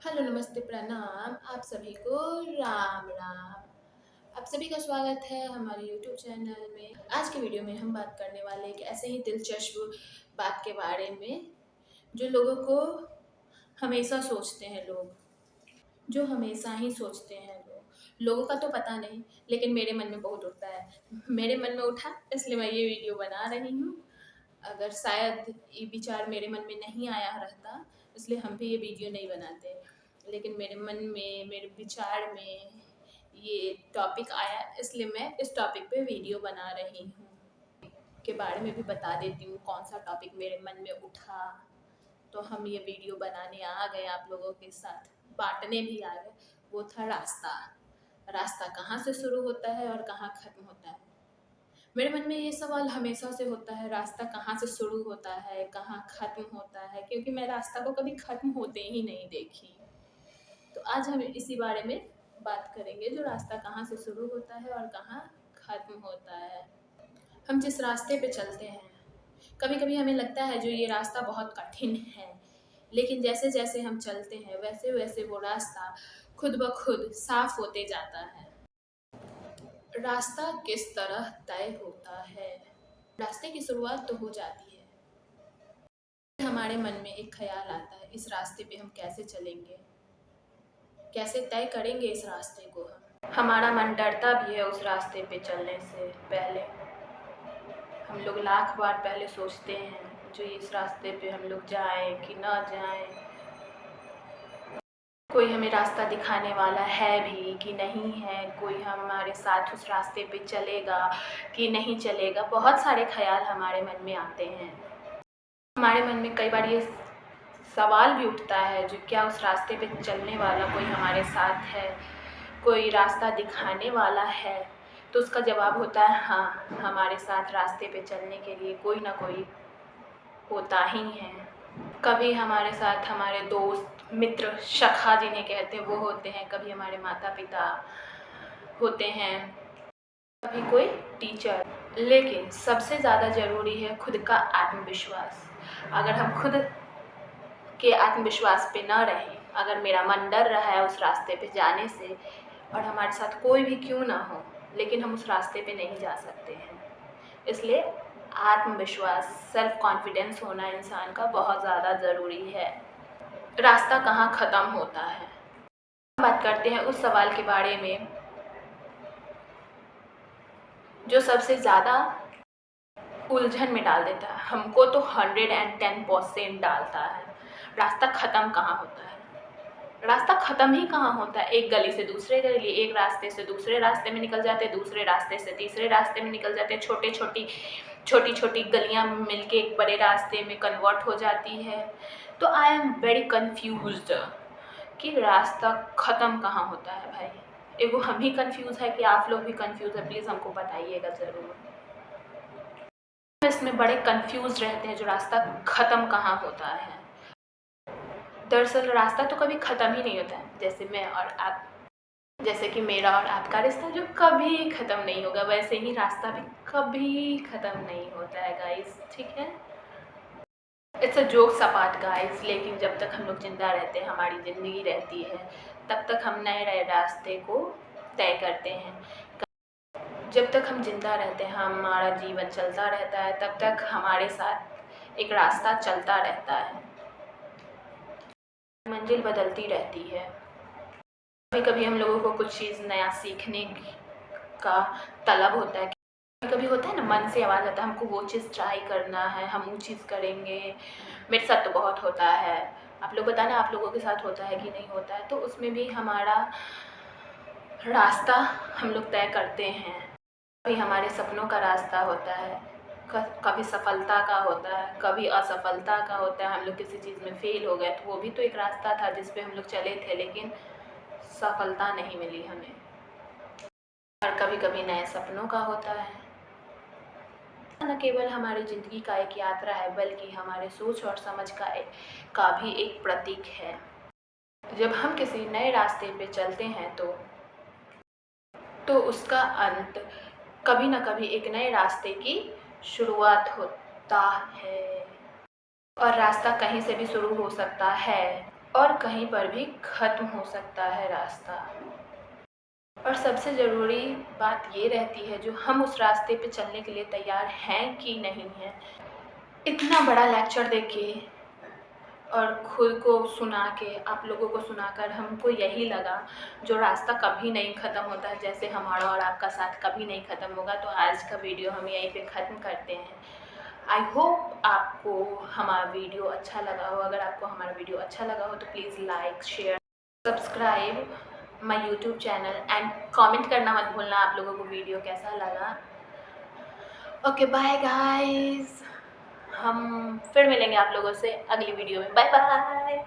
Hello, नमस्ते, प्रणाम। आप सभी को राम राम। आप सभी का स्वागत है हमारे यूट्यूब चैनल में। आज की वीडियो में हम बात करने वाले हैं कि ऐसे ही दिलचस्प बात के बारे में जो लोगों को हमेशा सोचते हैं लोग, जो हमेशा ही सोचते हैं लोगों का तो पता नहीं, लेकिन मेरे मन में बहुत उठता है। मेरे मन में उठा इसलिए मैं ये वीडियो बना रही हूँ। अगर शायद ये विचार मेरे मन में नहीं आया रहता, इसलिए हम भी ये वीडियो नहीं बनाते, लेकिन मेरे मन में, मेरे विचार में ये टॉपिक आया, इसलिए मैं इस टॉपिक पे वीडियो बना रही हूँ। के बारे में भी बता देती हूँ कौन सा टॉपिक मेरे मन में उठा, तो हम ये वीडियो बनाने आ गए, आप लोगों के साथ बांटने भी आ गए। वो था रास्ता। रास्ता कहाँ से शुरू होता है और कहाँ ख़त्म होता है। मेरे मन में ये सवाल हमेशा से होता है, रास्ता कहाँ से शुरू होता है, कहाँ ख़त्म होता है, क्योंकि मैं रास्ता को कभी ख़त्म होते ही नहीं देखी। तो आज हम इसी बारे में बात करेंगे, जो रास्ता कहाँ से शुरू होता है और कहाँ ख़त्म होता है। हम जिस रास्ते पे चलते हैं, कभी कभी हमें लगता है जो ये रास्ता बहुत कठिन है, लेकिन जैसे जैसे हम चलते हैं वैसे वैसे वो रास्ता खुद ब खुद साफ होते जाता है। रास्ता किस तरह तय होता है? रास्ते की शुरुआत तो हो जाती है, हमारे मन में एक ख्याल आता है, इस रास्ते पे हम कैसे चलेंगे, कैसे तय करेंगे इस रास्ते को। हमारा मन डरता भी है उस रास्ते पे चलने से पहले। हम लोग लाख बार पहले सोचते हैं जो इस रास्ते पे हम लोग जाएं कि ना जाएं, कोई हमें रास्ता दिखाने वाला है भी कि नहीं है, कोई हमारे साथ उस रास्ते पे चलेगा कि नहीं चलेगा। बहुत सारे ख्याल हमारे मन में आते हैं। हमारे मन में कई बार ये सवाल भी उठता है जो क्या उस रास्ते पे चलने वाला कोई हमारे साथ है, कोई रास्ता दिखाने वाला है। तो उसका जवाब होता है हाँ, हमारे साथ रास्ते पे चलने के लिए कोई ना कोई होता ही है। कभी हमारे साथ हमारे दोस्त, मित्र, सखा जिन्हें कहते हैं वो होते हैं, कभी हमारे माता पिता होते हैं, कभी कोई टीचर। लेकिन सबसे ज़्यादा ज़रूरी है खुद का आत्मविश्वास। अगर हम खुद के आत्मविश्वास पे न रहें, अगर मेरा मन डर रहा है उस रास्ते पे जाने से और हमारे साथ कोई भी क्यों ना हो, लेकिन हम उस रास्ते पे नहीं जा सकते हैं, इसलिए आत्मविश्वास, सेल्फ कॉन्फिडेंस होना इंसान का बहुत ज़्यादा ज़रूरी है। रास्ता कहाँ ख़त्म होता है? बात करते हैं उस सवाल के बारे में जो सबसे ज़्यादा उलझन में डाल देता है। हमको तो 110% डालता है। रास्ता ख़त्म कहाँ होता है? रास्ता ख़त्म ही कहाँ होता है? एक गली से दूसरे गली, एक रास्ते से दूसरे रास्ते में निकल जाते हैं, दूसरे रास्ते से तीसरे रास्ते में निकल जाते हैं। छोटी छोटी गलियाँ मिलके एक बड़े रास्ते में कन्वर्ट हो जाती है। तो आई एम वेरी कन्फ्यूज्ड कि रास्ता ख़त्म कहाँ होता है भाई। एगो हम ही कन्फ्यूज़ है कि आप लोग भी कन्फ्यूज़ है? प्लीज़ हमको बताइएगा ज़रूर। इसमें बड़े कन्फ्यूज़ रहते हैं जो रास्ता ख़त्म कहाँ होता है। दरअसल रास्ता तो कभी ख़त्म ही नहीं होता है। जैसे कि मेरा और आपका रिश्ता जो कभी ख़त्म नहीं होगा, वैसे ही रास्ता भी कभी ख़त्म नहीं होता है गाइस, ठीक है? It's a jokes apart guys, लेकिन जब तक हम लोग ज़िंदा रहते हैं, हमारी ज़िंदगी रहती है, तब तक हम नए रास्ते को तय करते हैं। जब तक हम ज़िंदा रहते हैं, हमारा जीवन चलता रहता है, तब तक हमारे साथ एक रास्ता चलता रहता है, मंजिल बदलती रहती है। कभी कभी हम लोगों को कुछ चीज़ नया सीखने का तलब होता है। कभी कभी होता है ना, मन से आवाज़ आता है हमको वो चीज़ ट्राई करना है, हम वो चीज़ करेंगे। मेरे साथ तो बहुत होता है। आप लोग बताना आप लोगों के साथ होता है कि नहीं होता है। तो उसमें भी हमारा रास्ता हम लोग तय करते हैं। कभी हमारे सपनों का रास्ता होता है, कभी सफलता का होता है, कभी असफलता का होता है। हम लोग किसी चीज़ में फ़ेल हो गए तो वो भी तो एक रास्ता था जिस पे हम लोग चले थे, लेकिन सफलता नहीं मिली हमें। और कभी कभी नए सपनों का होता है। न केवल हमारी ज़िंदगी का एक यात्रा है, बल्कि हमारे सोच और समझ का भी एक प्रतीक है। जब हम किसी नए रास्ते पे चलते हैं तो उसका अंत कभी न कभी एक नए रास्ते की शुरुआत होता है। और रास्ता कहीं से भी शुरू हो सकता है। और कहीं पर भी ख़त्म हो सकता है रास्ता। और सबसे ज़रूरी बात ये रहती है जो हम उस रास्ते पे चलने के लिए तैयार हैं कि नहीं हैं। इतना बड़ा लेक्चर देके और खुद को सुना के, आप लोगों को सुनाकर हमको यही लगा जो रास्ता कभी नहीं ख़त्म होता है, जैसे हमारा और आपका साथ कभी नहीं ख़त्म होगा। तो आज का वीडियो हम यहीं पे ख़त्म करते हैं। आई होप आपको हमारा वीडियो अच्छा लगा हो। अगर आपको हमारा वीडियो अच्छा लगा हो तो please like, share, subscribe my YouTube channel and comment करना मत भूलना आप लोगों को वीडियो कैसा लगा। ओके बाय गाइस, हम फिर मिलेंगे आप लोगों से अगली वीडियो में। Bye bye.